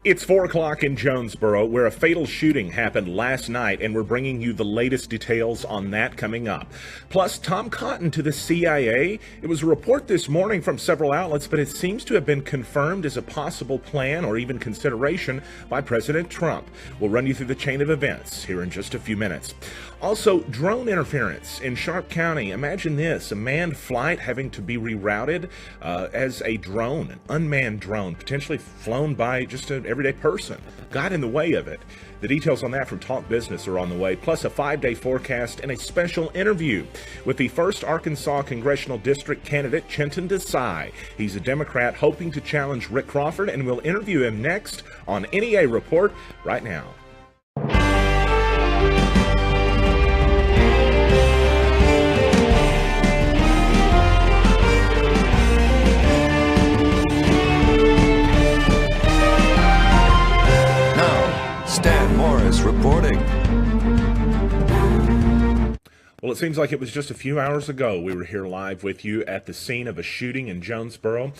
It's 4 o'clock in Jonesboro, where a fatal shooting happened last night, and we're bringing you the latest details on that coming up. Plus, Tom Cotton to the CIA. It was a report this morning from several outlets, but it seems to have been confirmed as a possible plan or even consideration by President Trump. We'll run you through the chain of events here in just a few minutes. Also, drone interference in Sharp County. Imagine this, a manned flight having to be rerouted as a drone, an unmanned drone, potentially flown by just an everyday person, got in the way of it. The details on that from Talk Business are on the way, plus a 5-day forecast and a special interview with the first Arkansas congressional district candidate, Chintan Desai. He's a Democrat hoping to challenge Rick Crawford, and we'll interview him next on NEA Report right now. Reporting. Well, it seems like it was just a few hours ago we were here live with you at the scene of a shooting in Jonesboro.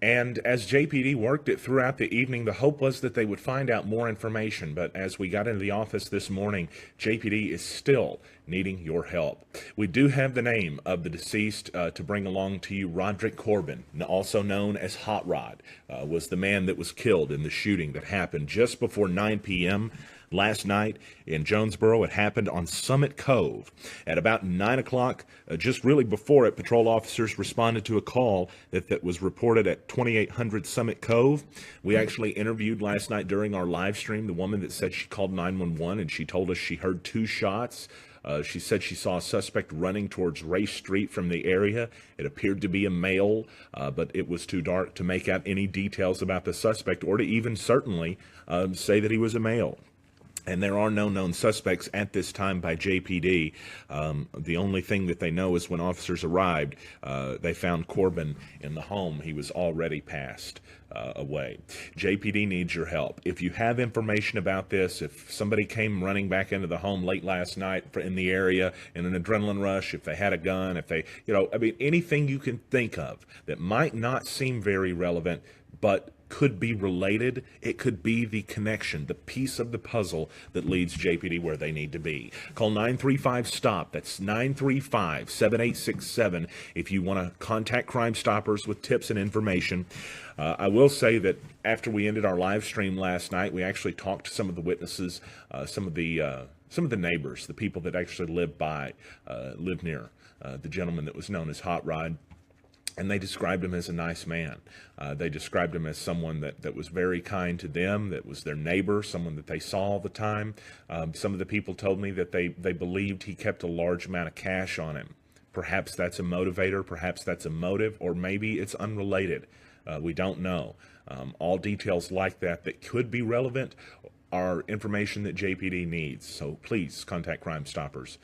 And as JPD worked it throughout the evening, the hope was that they would find out more information. But as we got into the office this morning, JPD is still needing your help. We do have the name of the deceased to bring along to you. Roderick Corbin, also known as Hot Rod, was the man that was killed in the shooting that happened just before 9 p.m. last night in Jonesboro. It happened on Summit Cove. At about 9 o'clock, just really before it, patrol officers responded to a call that was reported at 2800 Summit Cove. We actually interviewed last night during our live stream the woman that said she called 911, and she told us she heard 2 shots. She said she saw a suspect running towards Race Street from the area. It appeared to be a male, but it was too dark to make out any details about the suspect or to even certainly say that he was a male. And there are no known suspects at this time by JPD. The only thing that they know is when officers arrived, they found Corbin in the home. He was already passed away. JPD needs your help. If you have information about this, if somebody came running back into the home late last night in the area in an adrenaline rush, if they had a gun, if they, anything you can think of that might not seem very relevant, but could be related. It could be the connection, the piece of the puzzle that leads JPD where they need to be. Call 935-STOP. That's 935-7867 if you want to contact Crime Stoppers with tips and information. I will say that after we ended our live stream last night, we actually talked to some of the witnesses, some of the neighbors, the people that actually live near the gentleman that was known as Hot Rod. And they described him as a nice man. They described him as someone that was very kind to them, that was their neighbor, someone that they saw all the time. Some of the people told me that they believed he kept a large amount of cash on him. Perhaps that's a motivator, perhaps that's a motive, or maybe it's unrelated. We don't know. All details like that could be relevant are information that JPD needs. So please contact Crime Stoppers.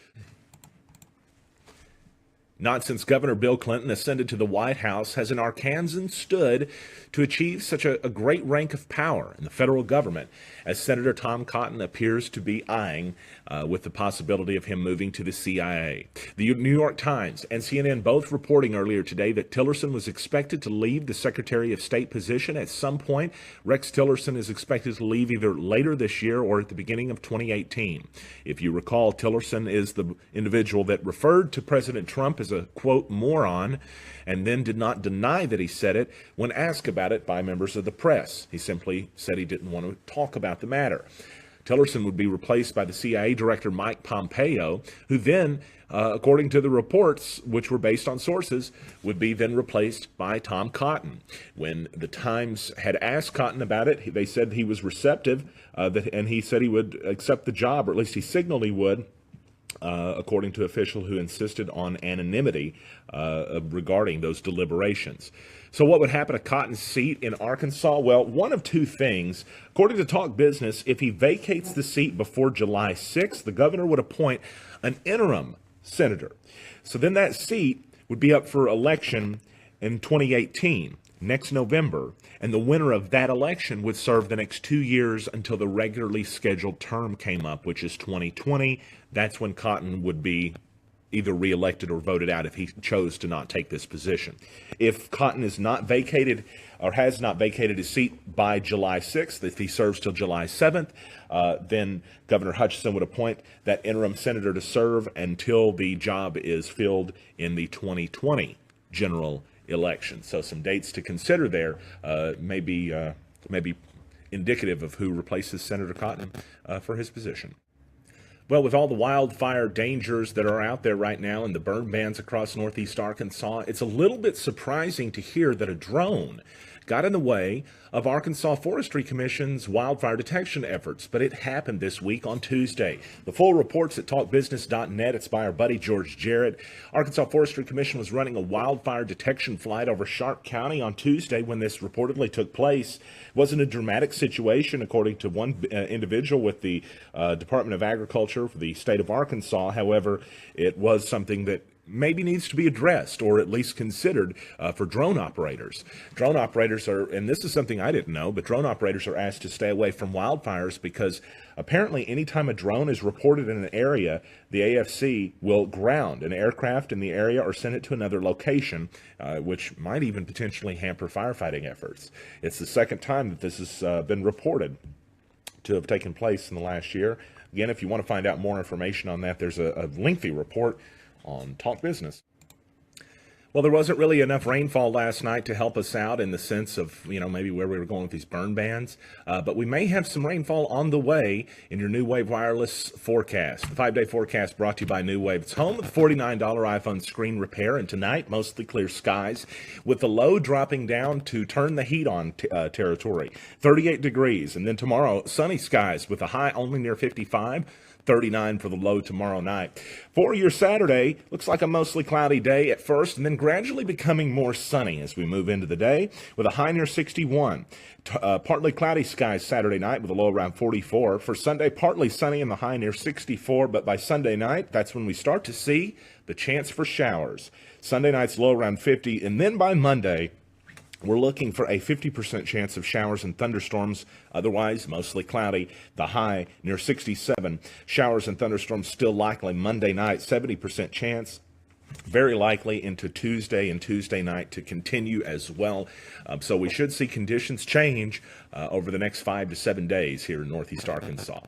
Not since Governor Bill Clinton ascended to the White House has an Arkansan stood to achieve such a great rank of power in the federal government as Senator Tom Cotton appears to be eyeing with the possibility of him moving to the CIA. The New York Times and CNN both reporting earlier today that Tillerson was expected to leave the Secretary of State position at some point. Rex Tillerson is expected to leave either later this year or at the beginning of 2018. If you recall, Tillerson is the individual that referred to President Trump as a, quote, moron, and then did not deny that he said it when asked about it by members of the press. He simply said he didn't want to talk about the matter. Tillerson would be replaced by the CIA Director Mike Pompeo, who then, according to the reports, which were based on sources, would be then replaced by Tom Cotton. When the Times had asked Cotton about it, they said he was receptive, and he said he would accept the job, or at least he signaled he would. According to official who insisted on anonymity regarding those deliberations. So what would happen to Cotton's seat in Arkansas? Well, one of two things. According to Talk Business, if he vacates the seat before July 6th, the governor would appoint an interim senator. So then that seat would be up for election in 2018, next November, and the winner of that election would serve the next 2 years until the regularly scheduled term came up, which is 2020. That's when Cotton would be either reelected or voted out if he chose to not take this position. If Cotton is not vacated or has not vacated his seat by July 6th, if he serves till July 7th, then Governor Hutchinson would appoint that interim senator to serve until the job is filled in the 2020 general election. So some dates to consider there, maybe indicative of who replaces Senator Cotton for his position. Well, with all the wildfire dangers that are out there right now and the burn bans across northeast Arkansas, it's a little bit surprising to hear that a drone got in the way of Arkansas Forestry Commission's wildfire detection efforts, but it happened this week on Tuesday. The full report's at talkbusiness.net. It's by our buddy George Jarrett. Arkansas Forestry Commission was running a wildfire detection flight over Sharp County on Tuesday when this reportedly took place. It wasn't a dramatic situation, according to one individual with the Department of Agriculture for the state of Arkansas. However, it was something that maybe needs to be addressed or at least considered for drone operators. Drone operators are, and this is something I didn't know, but drone operators are asked to stay away from wildfires because apparently anytime a drone is reported in an area, the AFC will ground an aircraft in the area or send it to another location, which might even potentially hamper firefighting efforts. It's the second time that this has been reported to have taken place in the last year. Again, if you want to find out more information on that, there's a lengthy report on Talk Business. Well, there wasn't really enough rainfall last night to help us out in the sense of, maybe where we were going with these burn bans. But we may have some rainfall on the way in your New Wave wireless forecast. The 5-day forecast brought to you by New Wave. It's home with the $49 iPhone screen repair. And tonight, mostly clear skies with the low dropping down to turn the heat on territory. 38 degrees. And then tomorrow, sunny skies with a high only near 55. 39 for the low tomorrow night. For your Saturday, looks like a mostly cloudy day at first and then gradually becoming more sunny as we move into the day with a high near 61. Partly cloudy skies Saturday night with a low around 44. For Sunday, partly sunny and the high near 64, but by Sunday night, that's when we start to see the chance for showers. Sunday night's low around 50, and then by Monday, we're looking for a 50% chance of showers and thunderstorms, otherwise mostly cloudy. The high near 67. Showers and thunderstorms still likely Monday night, 70% chance. Very likely into Tuesday and Tuesday night to continue as well. So we should see conditions change over the next 5 to 7 days here in northeast Arkansas.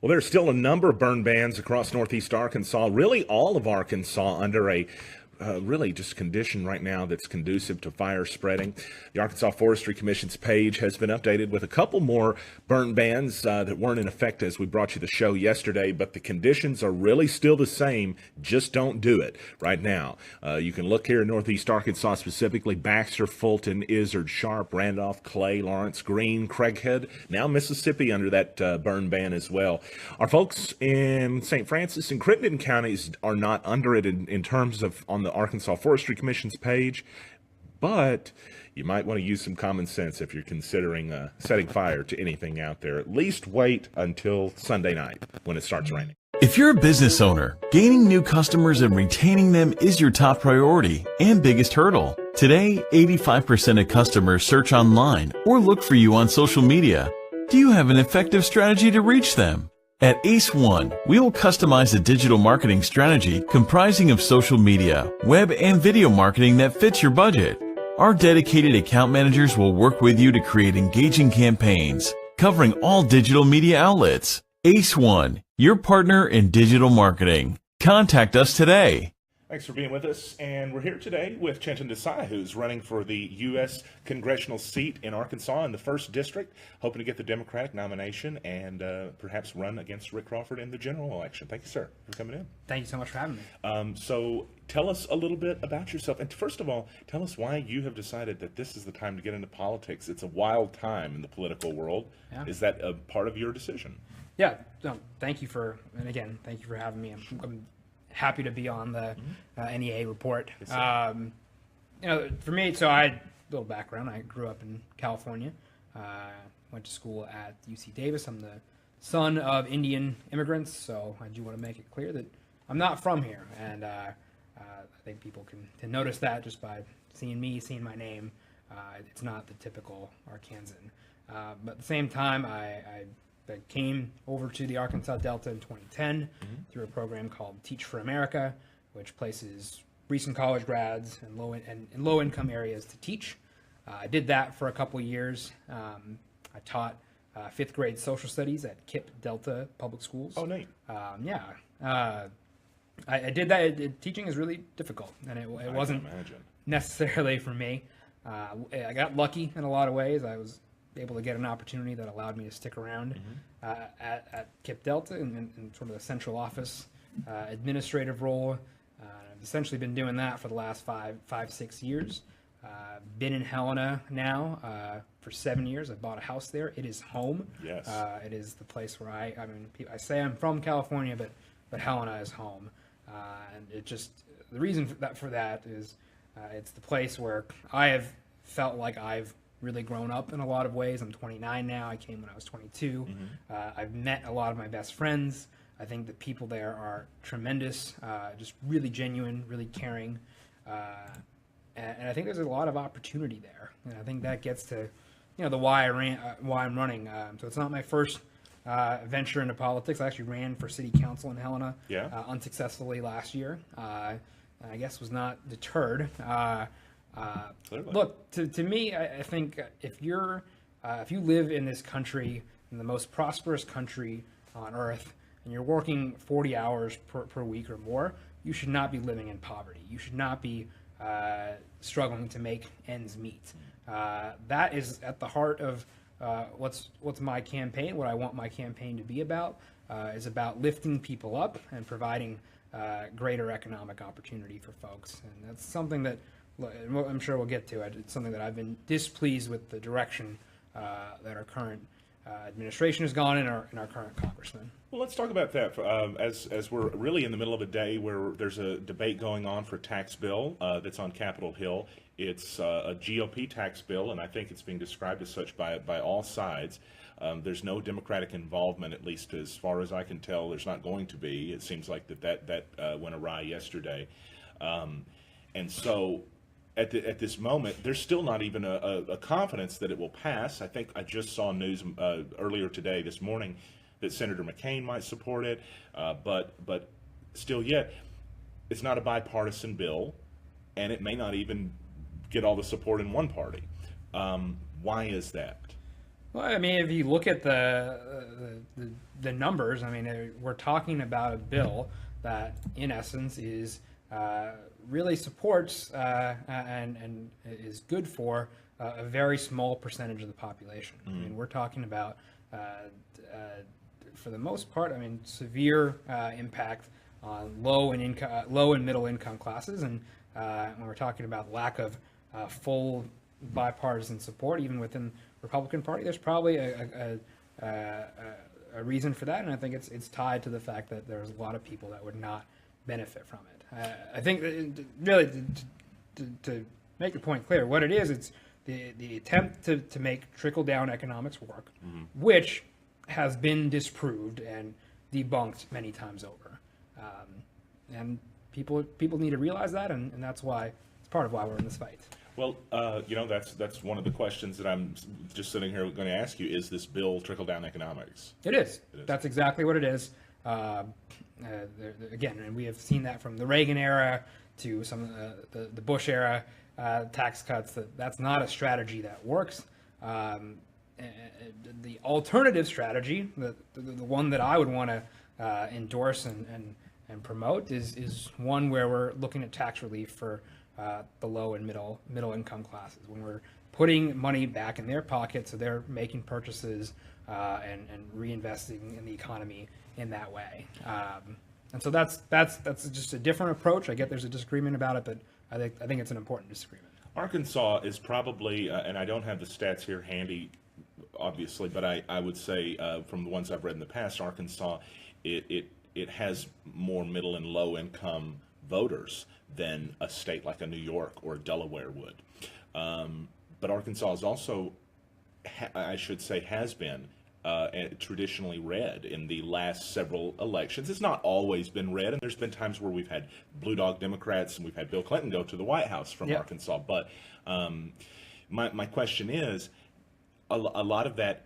Well, there's still a number of burn bans across northeast Arkansas, really all of Arkansas under a really just condition right now that's conducive to fire spreading. The Arkansas Forestry Commission's page has been updated with a couple more burn bans that weren't in effect as we brought you the show yesterday, but the conditions are really still the same. Just don't do it right now. You can look here in northeast Arkansas, specifically Baxter, Fulton, Izard, Sharp, Randolph, Clay, Lawrence, Greene, Craighead, now Mississippi under that burn ban as well. Our folks in St. Francis and Crittenden counties are not under it in terms of on the Arkansas Forestry Commission's page, but you might want to use some common sense if you're considering setting fire to anything out there. At least wait until Sunday night when it starts raining. If you're a business owner, gaining new customers and retaining them is your top priority and biggest hurdle. Today, 85% of customers search online or look for you on social media. Do you have an effective strategy to reach them? At Ace One, we will customize a digital marketing strategy comprising of social media, web, and video marketing that fits your budget. Our dedicated account managers will work with you to create engaging campaigns, covering all digital media outlets. Ace One, your partner in digital marketing. Contact us today. Thanks for being with us, and we're here today with Chintan Desai, who's running for the U.S. congressional seat in Arkansas in the 1st District, hoping to get the Democratic nomination and perhaps run against Rick Crawford in the general election. Thank you, sir, for coming in. Thank you so much for having me. So tell us a little bit about yourself, and first of all, tell us why you have decided that this is the time to get into politics. It's a wild time in the political world. Yeah. Is that a part of your decision? Yeah, no, thank you for having me. I'm happy to be on the NEA report. For me, so I had a little background. I grew up in California, went to school at UC Davis. I'm the son of Indian immigrants, so I do want to make it clear that I'm not from here. And I think people can notice that just by seeing my name. It's not the typical Arkansan. But at the same time, I that came over to the Arkansas Delta in 2010 through a program called Teach for America, which places recent college grads in low income areas to teach. I did that for a couple of years. I taught fifth grade social studies at KIPP Delta Public Schools. Oh, neat. I did that. Teaching is really difficult, and it wasn't necessarily for me. I got lucky in a lot of ways. I was able to get an opportunity that allowed me to stick around at KIPP Delta in sort of the central office administrative role. I've essentially been doing that for the last 6 years. Been in Helena now for 7 years. I bought a house there. It is home. Yes. It is the place where I I say I'm from California, but Helena is home. And it just, the reason for that is it's the place where I have felt like I've really grown up in a lot of ways. I'm 29 now. I came when I was 22. I've met a lot of my best friends. I think the people there are tremendous, just really genuine, really caring. And I think there's a lot of opportunity there. And I think that gets to, the why I'm running. So it's not my first venture into politics. I actually ran for city council in Helena unsuccessfully last year. I guess was not deterred. Look, to me, I think if you live in this country, in the most prosperous country on earth, and you're working 40 hours per week or more, you should not be living in poverty. You should not be struggling to make ends meet. That is at the heart of what's my campaign. What I want my campaign to be about is about lifting people up and providing greater economic opportunity for folks. And that's something that I'm sure we'll get to. It's something that I've been displeased with the direction that our current administration has gone in our current congressman. Well, let's talk about that. As we're really in the middle of a day where there's a debate going on for a tax bill that's on Capitol Hill. It's a GOP tax bill, and I think it's being described as such by all sides. There's no Democratic involvement, at least as far as I can tell. There's not going to be. It seems like that went awry yesterday. And so at this moment, there's still not even a confidence that it will pass. I think I just saw news earlier today, this morning, that Senator McCain might support it, but still yet, it's not a bipartisan bill, and it may not even get all the support in one party. Why is that? Well, I mean, if you look at the numbers, I mean, we're talking about a bill that, in essence, is really supports and is good for a very small percentage of the population. I mean, we're talking about, for the most part, I mean, severe impact on low and middle income classes, and when we're talking about lack of full bipartisan support, even within the Republican Party, there's probably a reason for that, and I think it's tied to the fact that there's a lot of people that would not benefit from it. I think that really to make the point clear, what it is, it's the attempt to make trickle-down economics work, which has been disproved and debunked many times over. And people need to realize that, and that's why it's part of why we're in this fight. Well, that's one of the questions that I'm just sitting here going to ask you. Is this bill trickle-down economics? It is. That's exactly what it is. Again, and we have seen that from the Reagan era to some of the Bush era tax cuts. That's not a strategy that works. The alternative strategy, the one that I would want to endorse and promote, is one where we're looking at tax relief for the low and middle income classes, when we're putting money back in their pockets, so they're making purchases and reinvesting in the economy in that way. And so that's just a different approach. I get there's a disagreement about it, but I think it's an important disagreement. Arkansas is probably, and I don't have the stats here handy, obviously, but I would say from the ones I've read in the past, Arkansas, it has more middle and low income voters than a state like a New York or Delaware would. But Arkansas is also, I should say, has been traditionally red in the last several elections. It's not always been red, and there's been times where we've had blue dog Democrats and we've had Bill Clinton go to the White House from Arkansas. But my question is, a lot of that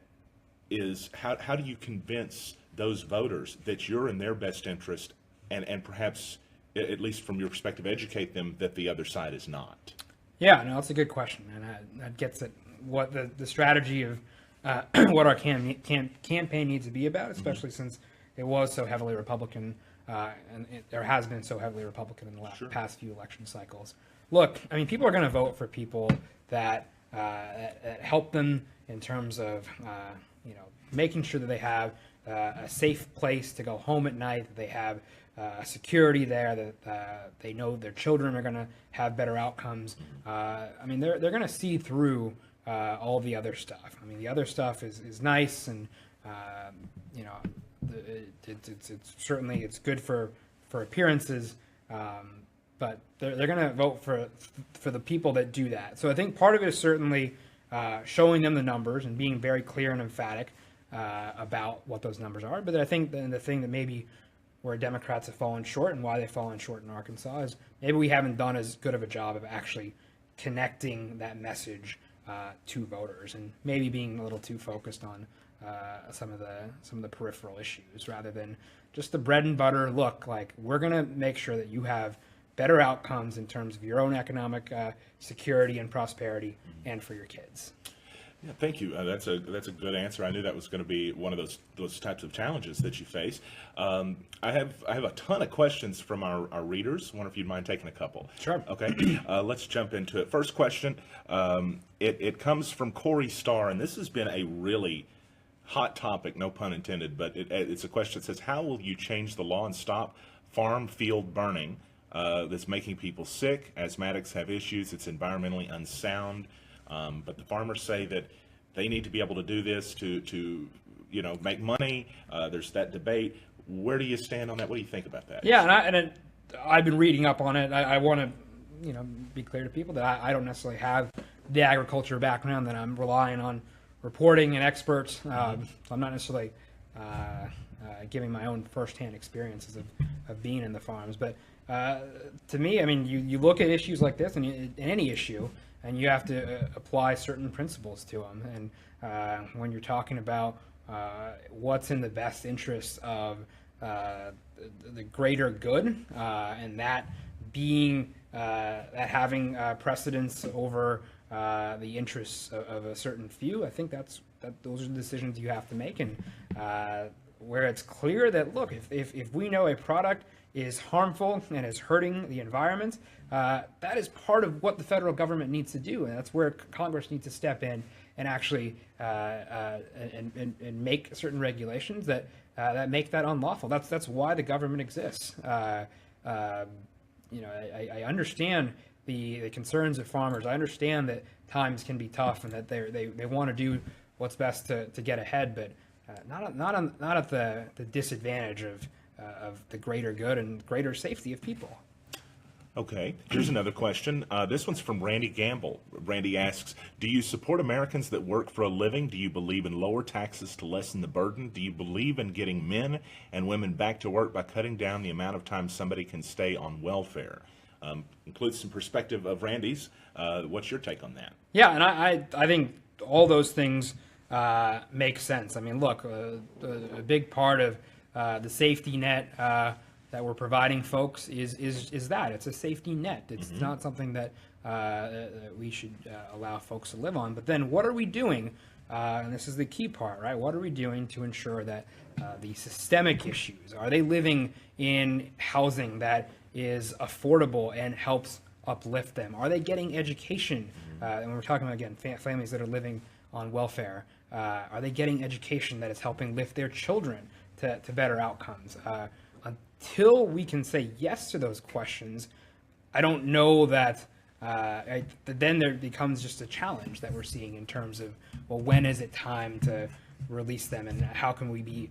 is how do you convince those voters that you're in their best interest, and perhaps, at least from your perspective, educate them that the other side is not? Yeah, no, that's a good question, and that gets at what the strategy of what our campaign needs to be about, especially since it was so heavily Republican, and there has been so heavily Republican in the past few election cycles. Look, I mean, people are going to vote for people that help them in terms of making sure that they have a safe place to go home at night, that they have security there, that they know their children are going to have better outcomes. I mean, they're going to see through all the other stuff. I mean, the other stuff is nice, and it's certainly it's good for appearances, but they're going to vote for the people that do that. So I think part of it is certainly showing them the numbers and being very clear and emphatic about what those numbers are. But I think the thing that maybe where Democrats have fallen short, and why they've fallen short in Arkansas, is maybe we haven't done as good of a job of actually connecting that message to voters, and maybe being a little too focused on some of the peripheral issues rather than just the bread and butter. Look, like, we're going to make sure that you have better outcomes in terms of your own economic security and prosperity, and for your kids. Yeah, thank you. That's a good answer. I knew that was going to be one of those types of challenges that you face. I have a ton of questions from our readers. I wonder if you'd mind taking a couple. Sure. Okay. Let's jump into it. First question. It comes from Corey Starr, and this has been a really hot topic, no pun intended, but it's a question that says, how will you change the law and stop farm field burning that's making people sick? Asthmatics have issues. It's environmentally unsound. But the farmers say that they need to be able to do this to make money. There's that debate. Where do you stand on that? What do you think about that? Yeah, and I've been reading up on it. I want to be clear to people that I don't necessarily have the agriculture background that I'm relying on reporting and experts. So I'm not necessarily giving my own firsthand experiences of being in the farms. But to me, I mean, you look at issues like this, and in any issue, and you have to apply certain principles to them. And when you're talking about what's in the best interest of the greater good, and that being that having precedence over the interests of a certain few, I think those are the decisions you have to make. And where it's clear that, look, if we know a product is harmful and is hurting the environment, that is part of what the federal government needs to do, and that's where Congress needs to step in and actually and make certain regulations that make that unlawful. That's why the government exists. I understand the concerns of farmers. I understand that times can be tough and that they want to do what's best to get ahead, but not at the disadvantage of the greater good and greater safety of people. Okay, here's another question. This one's from Randy Gamble. Randy asks, do you support Americans that work for a living? Do you believe in lower taxes to lessen the burden? Do you believe in getting men and women back to work by cutting down the amount of time somebody can stay on welfare? Includes some perspective of Randy's. What's your take on that? Yeah, and I think all those things make sense. I mean, look, a big part of the safety net that we're providing folks is that it's a safety net. It's not something that we should allow folks to live on. But then what are we doing? And this is the key part, right? What are we doing to ensure that the systemic issues, are they living in housing that is affordable and helps uplift them? Are they getting education? And we're talking about, again, families that are living on welfare. Are they getting education that is helping lift their children to better outcomes? Until we can say yes to those questions, I don't know that then there becomes just a challenge that we're seeing in terms of, well, when is it time to release them, and how can we be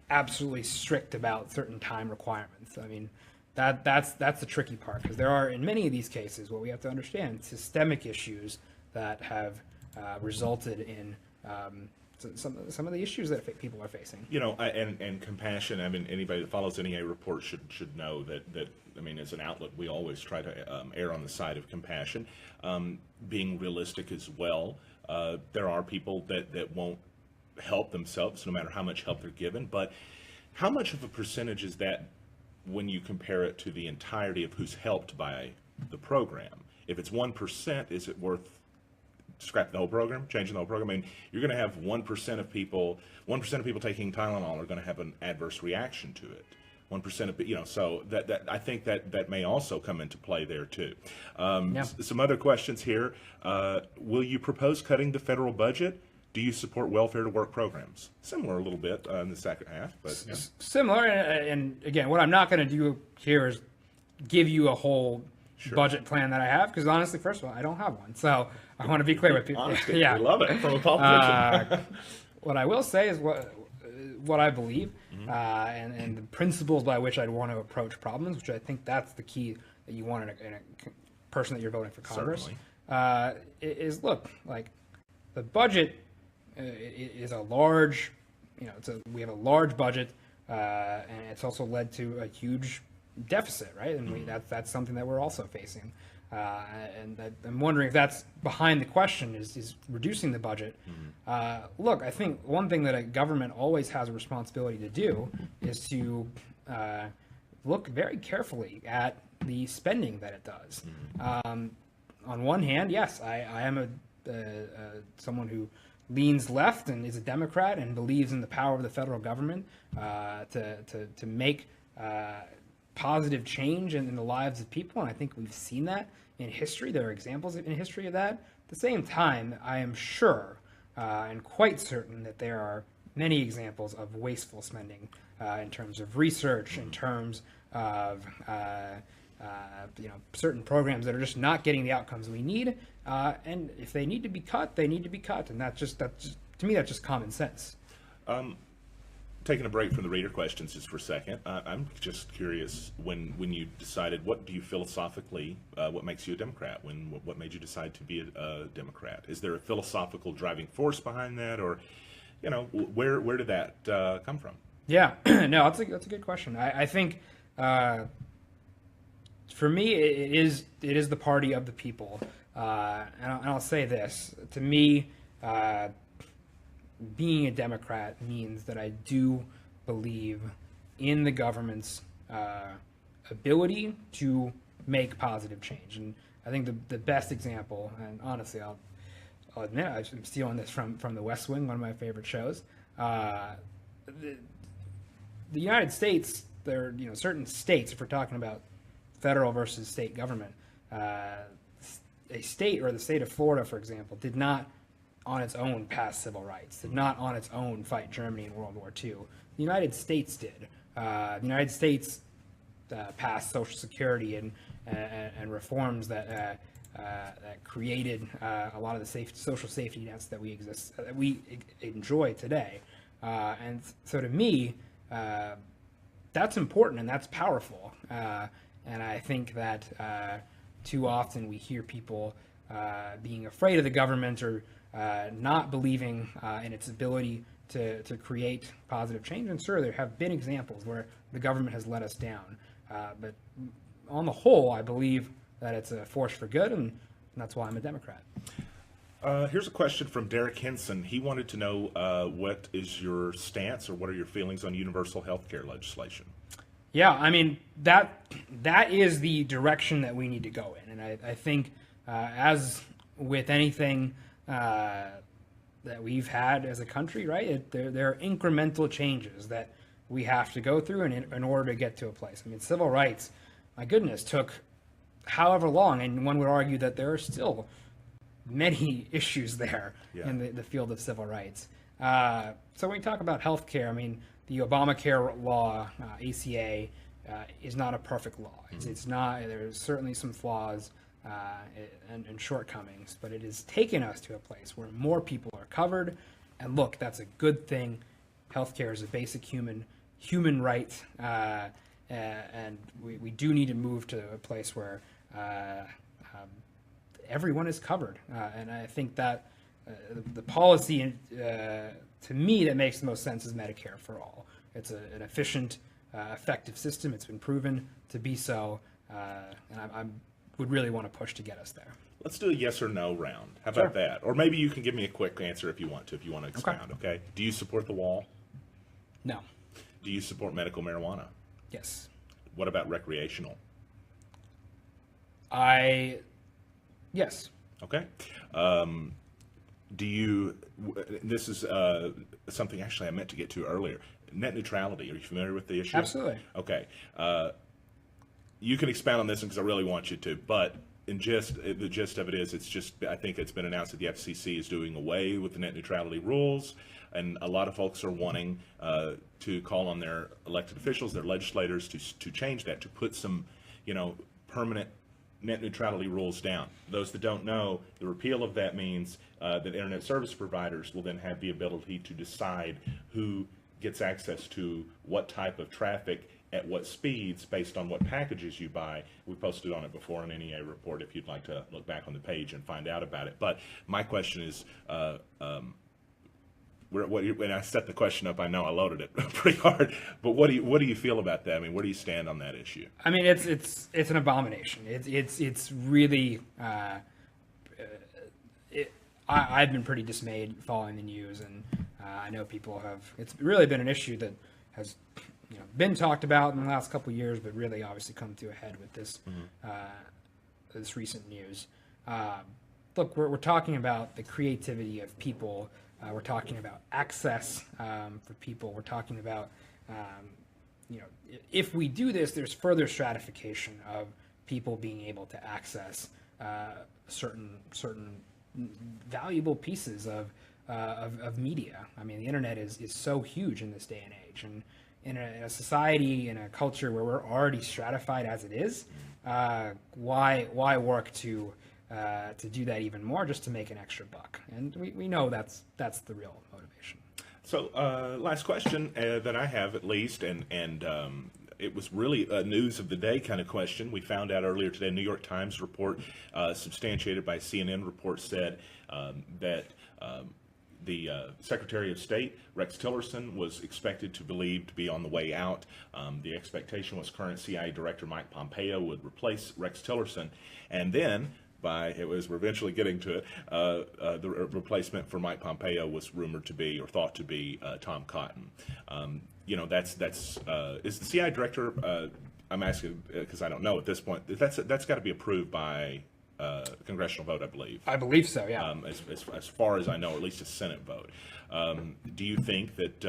absolutely strict about certain time requirements? I mean, that's the tricky part, because there are, in many of these cases, what we have to understand, systemic issues that have resulted in some of the issues that people are facing. And compassion. I mean, anybody that follows NEA reports should know that I mean, as an outlet, we always try to err on the side of compassion, being realistic as well. There are people that won't help themselves, no matter how much help they're given. But how much of a percentage is that when you compare it to the entirety of who's helped by the program? If it's 1%, is it worth scrap the whole program, changing the whole program? I mean, you're going to have 1% of people taking Tylenol are going to have an adverse reaction to it. 1% of, so that I think that may also come into play there too. Some other questions here. Will you propose cutting the federal budget? Do you support welfare to work programs? Similar a little bit in the second half, but similar. And again, what I'm not going to do here is give you a whole budget plan that I have, because honestly, first of all, I don't have one. So I want to be clear with people. Honesty, yeah, I love it from a politician. What I will say is what I believe, and the principles by which I'd want to approach problems, which I think that's the key that you want in a person that you're voting for Congress. Is look, like, the budget is a large, we have a large budget, and it's also led to a huge deficit, right? And that's something that we're also facing. And I'm wondering if that's behind the question, is reducing the budget. Look, I think one thing that a government always has a responsibility to do is to look very carefully at the spending that it does. On one hand, yes, I am someone who leans left and is a Democrat and believes in the power of the federal government to make positive change in the lives of people, and I think we've seen that in history. There are examples in history of that. At the same time, I am sure and quite certain that there are many examples of wasteful spending in terms of research, in terms of certain programs that are just not getting the outcomes we need. And if they need to be cut, they need to be cut, and that's just to me, that's just common sense. Taking a break from the reader questions just for a second, I'm just curious, when you decided, what do you philosophically, what makes you a Democrat? What made you decide to be a Democrat? Is there a philosophical driving force behind that, or where did that come from? Yeah, no, that's a good question. I think for me, it is the party of the people, and I'll say this: to me, being a Democrat means that I do believe in the government's ability to make positive change. And I think the best example, and honestly, I'll admit I'm stealing this from The West Wing, one of my favorite shows. The United States, there are certain states, if we're talking about federal versus state government, a state, or the state of Florida, for example, did not on its own pass civil rights, did not on its own fight Germany in World War II. The United States did. The United States passed Social Security and reforms that created a lot of the social safety nets that we enjoy today. And so to me, that's important and that's powerful. And I think that too often we hear people being afraid of the government, or not believing in its ability to create positive change. And sure, there have been examples where the government has let us down. But on the whole, I believe that it's a force for good, and that's why I'm a Democrat. Here's a question from Derek Henson. He wanted to know what is your stance, or what are your feelings on universal health care legislation? Yeah, I mean, that is the direction that we need to go in. And I think as with anything that we've had as a country, right, there are incremental changes that we have to go through in order to get to a place. I mean, civil rights, my goodness, took however long, and one would argue that there are still many issues there in the field of civil rights. So when we talk about health care, I mean, the Obamacare law, ACA, is not a perfect law. It's not. There's certainly some flaws and shortcomings, but it has taken us to a place where more people are covered. And look, that's a good thing. Healthcare is a basic human right, and we do need to move to a place where everyone is covered. And I think that the policy, to me, that makes the most sense is Medicare for all. It's an efficient, effective system. It's been proven to be so, and I would really want to push to get us there. Let's do a yes or no round. How about that? Or maybe you can give me a quick answer if you want to expound, okay? Do you support the wall? No. Do you support medical marijuana? Yes. What about recreational? Yes. Okay. This is something actually I meant to get to earlier. Net neutrality. Are you familiar with the issue? Absolutely. Okay. You can expound on this because I really want you to, but the gist of it is, I think it's been announced that the FCC is doing away with the net neutrality rules, and a lot of folks are wanting to call on their elected officials, their legislators, to change that, to put some, permanent net neutrality rules down. Those that don't know, the repeal of that means that internet service providers will then have the ability to decide who gets access to what type of traffic at what speeds based on what packages you buy. We posted on it before in an NEA report if you'd like to look back on the page and find out about it. But my question is, when I set the question up, I know I loaded it pretty hard, but what do you feel about that? I mean, where do you stand on that issue? I mean, it's an abomination. It's really. I've been pretty dismayed following the news, and I know people have. It's really been an issue that has, been talked about in the last couple of years, but really obviously come to a head with this this recent news. Look, we're talking about the creativity of people. We're talking about access for people. We're talking about, if we do this, there's further stratification of people being able to access certain valuable pieces of media. I mean, the internet is so huge in this day and age, and in a society, in a culture where we're already stratified as it is, why work to do that even more just to make an extra buck? And we know that's the real motivation. So last question that I have, at least, and it was really a news of the day kind of question. We found out earlier today, a New York Times report substantiated by CNN report said that the Secretary of State, Rex Tillerson, was expected to be on the way out. The expectation was current CIA Director Mike Pompeo would replace Rex Tillerson, and then we're eventually getting to it, the replacement for Mike Pompeo was rumored to be, or thought to be, Tom Cotton. Is the CIA Director, I'm asking because I don't know at this point, that's got to be approved by congressional vote, I believe. I believe so, yeah. As far as I know, at least a Senate vote. Do you think that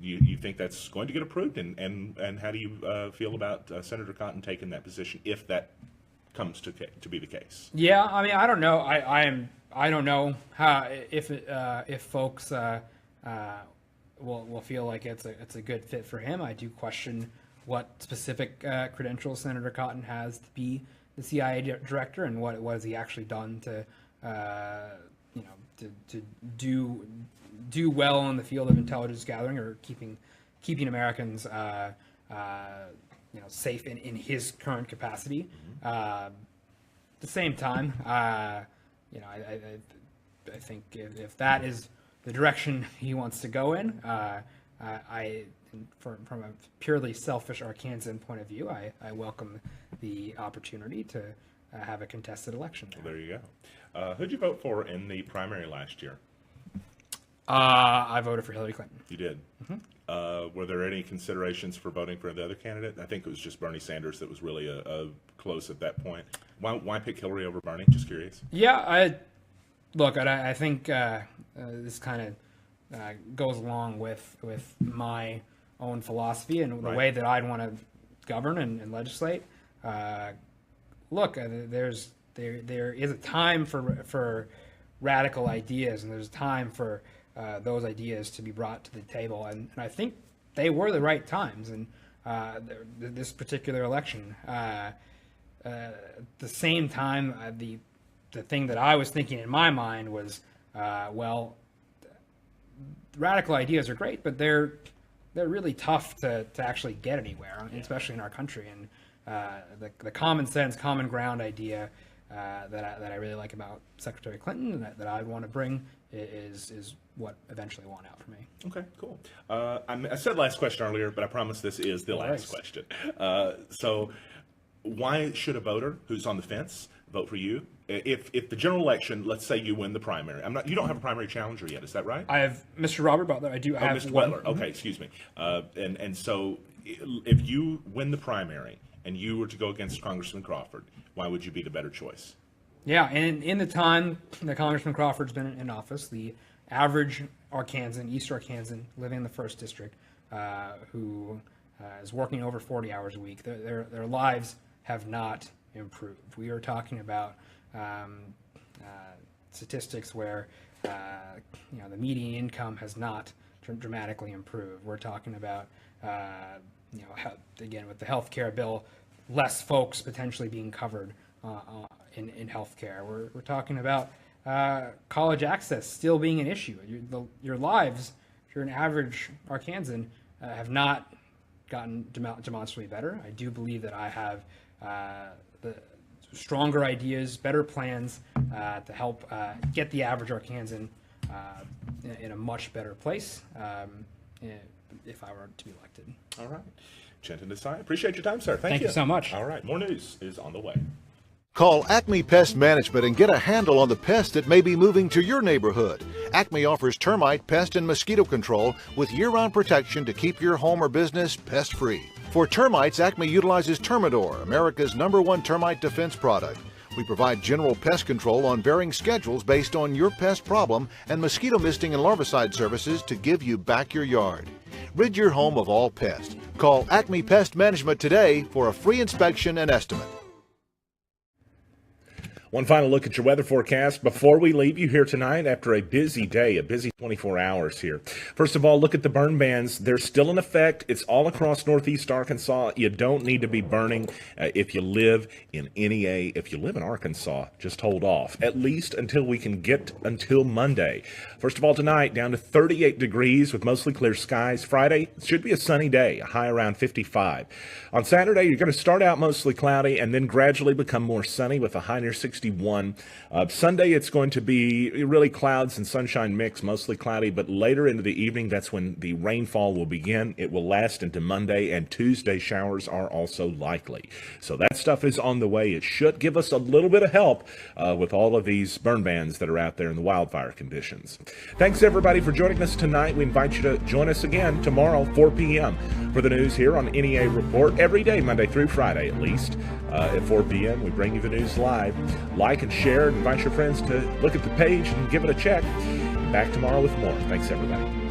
you think that's going to get approved, and how do you feel about Senator Cotton taking that position if that comes to be the case? Yeah, I mean, I don't know. I don't know how if folks will feel like it's a good fit for him. I do question what specific credentials Senator Cotton has to be the CIA director, and what has he actually done to to do well in the field of intelligence gathering, or keeping Americans safe in his current capacity. At the same time, I think if that is the direction he wants to go in, from a purely selfish Arkansan point of view, I welcome the opportunity to have a contested election there. Well, there you go. Who'd you vote for in the primary last year? I voted for Hillary Clinton. You did? Mm-hmm. Were there any considerations for voting for the other candidate? I think it was just Bernie Sanders that was really close at that point. Why pick Hillary over Bernie? Just curious. Yeah, I think this kind of goes along with my own philosophy and the way that I'd want to govern and legislate. There is a time for radical ideas, and there's a time for those ideas to be brought to the table, and I think they were the right times in this particular election. At the same time, the thing that I was thinking in my mind was, radical ideas are great, but they're really tough to actually get anywhere, especially in our country. And the common sense, common ground idea that I really like about Secretary Clinton, and that I'd want to bring is what eventually won out for me. Okay, cool. I said last question earlier, but I promise this is the last question. So why should a voter who's on the fence vote for you? if the general election, let's say you win the primary, you don't have a primary challenger yet, is that right? I have Mr. Robert Butler. I do have Mr. one. Butler. Okay, excuse me. And so if you win the primary and you were to go against Congressman Crawford, why would you be the better choice? Yeah, and in the time that Congressman Crawford's been in office, the average Arkansan, East Arkansan, living in the 1st District, who is working over 40 hours a week, their lives have not improved. We are talking about statistics where the median income has not dramatically improved. We're talking about again, with the health care bill, less folks potentially being covered in health care. We're talking about college access still being an issue. Your lives, if you're an average Arkansan, have not gotten demonstrably better. I do believe that I have the stronger ideas, better plans to help get the average Arkansan in a much better place if I were to be elected. All right. Chintan Desai, appreciate your time, sir. Thank you so much. All right. More news is on the way. Call Acme Pest Management and get a handle on the pests that may be moving to your neighborhood. Acme offers termite, pest, and mosquito control with year-round protection to keep your home or business pest-free. For termites, Acme utilizes Termidor, America's #1 termite defense product. We provide general pest control on varying schedules based on your pest problem and mosquito misting and larvicide services to give you back your yard. Rid your home of all pests. Call Acme Pest Management today for a free inspection and estimate. One final look at your weather forecast before we leave you here tonight after a busy day, a busy 24 hours here. First of all, look at the burn bans. They're still in effect. It's all across northeast Arkansas. You don't need to be burning if you live in NEA. If you live in Arkansas, just hold off, at least until we can get until Monday. First of all, tonight, down to 38 degrees with mostly clear skies. Friday, it should be a sunny day, a high around 55. On Saturday, you're going to start out mostly cloudy and then gradually become more sunny with a high near 61. Sunday, it's going to be really clouds and sunshine mix, mostly cloudy, but later into the evening, that's when the rainfall will begin. It will last into Monday, and Tuesday showers are also likely. So that stuff is on the way. It should give us a little bit of help with all of these burn bans that are out there in the wildfire conditions. Thanks, everybody, for joining us tonight. We invite you to join us again tomorrow, 4 p.m. for the news here on NEA Report, every day, Monday through Friday at least. At 4 p.m., we bring you the news live. Like and share, and invite your friends to look at the page and give it a check. Back tomorrow with more. Thanks, everybody.